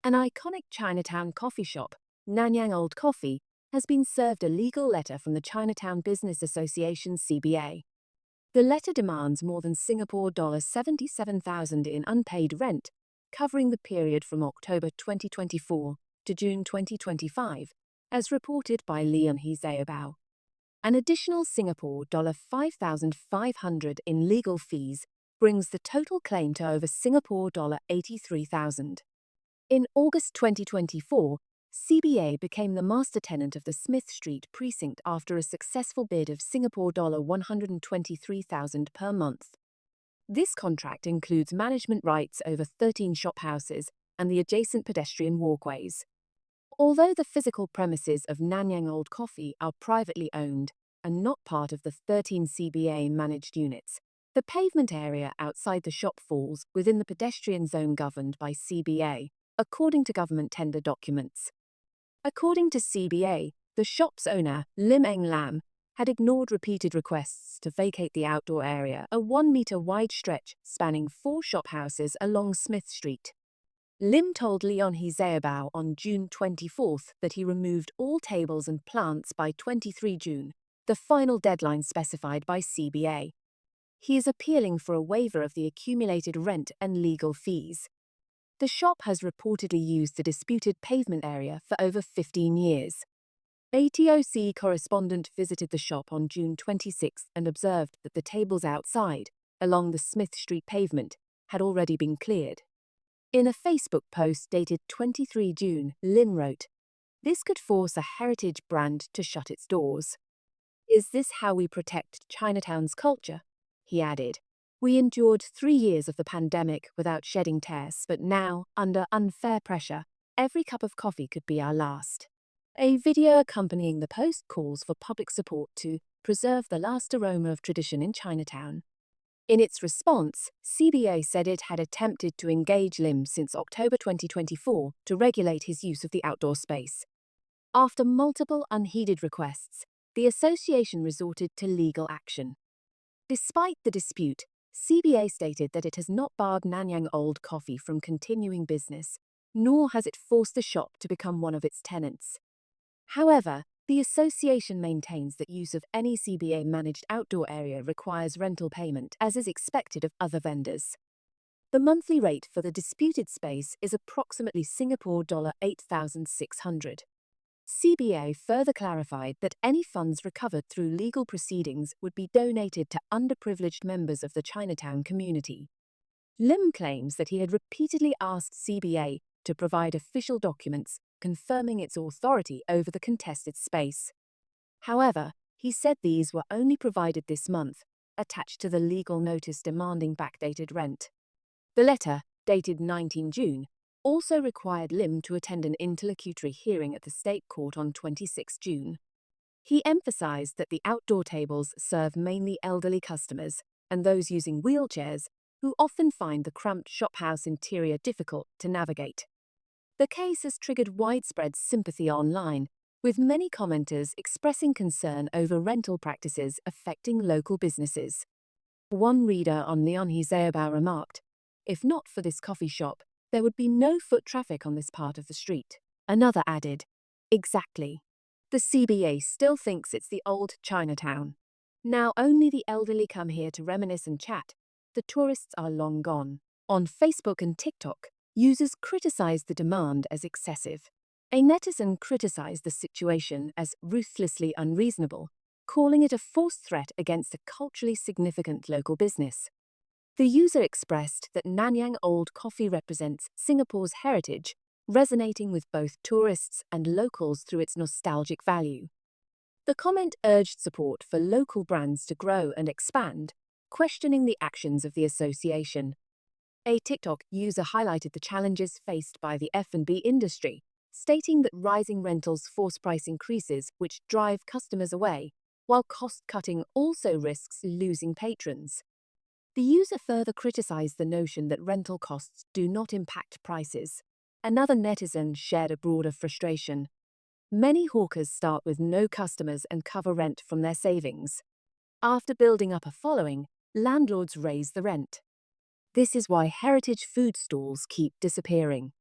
An iconic Chinatown coffee shop, Nanyang Old Coffee, has been served a legal letter from the Chinatown Business Association (CBA). The letter demands more than Singapore $77,000 in unpaid rent, covering the period from October 2024 to June 2025, as reported by Leon Hezebao. An additional Singapore $5,500 in legal fees brings the total claim to over Singapore $83,000. In August 2024, CBA became the master tenant of the Smith Street precinct after a successful bid of Singapore $123,000 per month. This contract includes management rights over 13 shophouses and the adjacent pedestrian walkways. Although the physical premises of Nanyang Old Coffee are privately owned and not part of the 13 CBA-managed units, the pavement area outside the shop falls within the pedestrian zone governed by CBA, according to government tender documents. According to CBA, the shop's owner, Lim Eng Lam, had ignored repeated requests to vacate the outdoor area, a 1-meter wide stretch spanning 4 shophouses along Smith Street. Lim told Leon Hezebao on June 24 that he removed all tables and plants by 23 June, the final deadline specified by CBA. He is appealing for a waiver of the accumulated rent and legal fees. The shop has reportedly used the disputed pavement area for over 15 years. A TOC correspondent visited the shop on June 26 and observed that the tables outside, along the Smith Street pavement, had already been cleared. In a Facebook post dated 23 June, Lim wrote, "This could force a heritage brand to shut its doors. Is this how we protect Chinatown's culture?" He added, "We endured 3 years of the pandemic without shedding tears, but now, under unfair pressure, every cup of coffee could be our last." A video accompanying the post calls for public support to preserve the last aroma of tradition in Chinatown. In its response, CBA said it had attempted to engage Lim since October 2024 to regulate his use of the outdoor space. After multiple unheeded requests, the association resorted to legal action. Despite the dispute, CBA stated that it has not barred Nanyang Old Coffee from continuing business, nor has it forced the shop to become one of its tenants. However, the association maintains that use of any CBA-managed outdoor area requires rental payment, as is expected of other vendors. The monthly rate for the disputed space is approximately Singapore $8,600. CBA further clarified that any funds recovered through legal proceedings would be donated to underprivileged members of the Chinatown community. Lim claims that he had repeatedly asked CBA to provide official documents confirming its authority over the contested space. However, he said these were only provided this month, attached to the legal notice demanding backdated rent. The letter, dated 19 June, also required Lim to attend an interlocutory hearing at the State Court on 26 June. He emphasized that the outdoor tables serve mainly elderly customers and those using wheelchairs who often find the cramped shophouse interior difficult to navigate. The case has triggered widespread sympathy online, with many commenters expressing concern over rental practices affecting local businesses. One reader on Leon Hezebao remarked, "If not for this coffee shop, there would be no foot traffic on this part of the street." Another added, "Exactly. The CBA still thinks it's the old Chinatown. Now only the elderly come here to reminisce and chat. The tourists are long gone." On Facebook and TikTok, users criticized the demand as excessive. A netizen criticized the situation as ruthlessly unreasonable, calling it a forced threat against a culturally significant local business. The user expressed that Nanyang Old Coffee represents Singapore's heritage, resonating with both tourists and locals through its nostalgic value. The comment urged support for local brands to grow and expand, questioning the actions of the association. A TikTok user highlighted the challenges faced by the F&B industry, stating that rising rentals force price increases which drive customers away, while cost-cutting also risks losing patrons. The user further criticized the notion that rental costs do not impact prices. Another netizen shared a broader frustration. Many hawkers start with no customers and cover rent from their savings. After building up a following, landlords raise the rent. This is why heritage food stalls keep disappearing.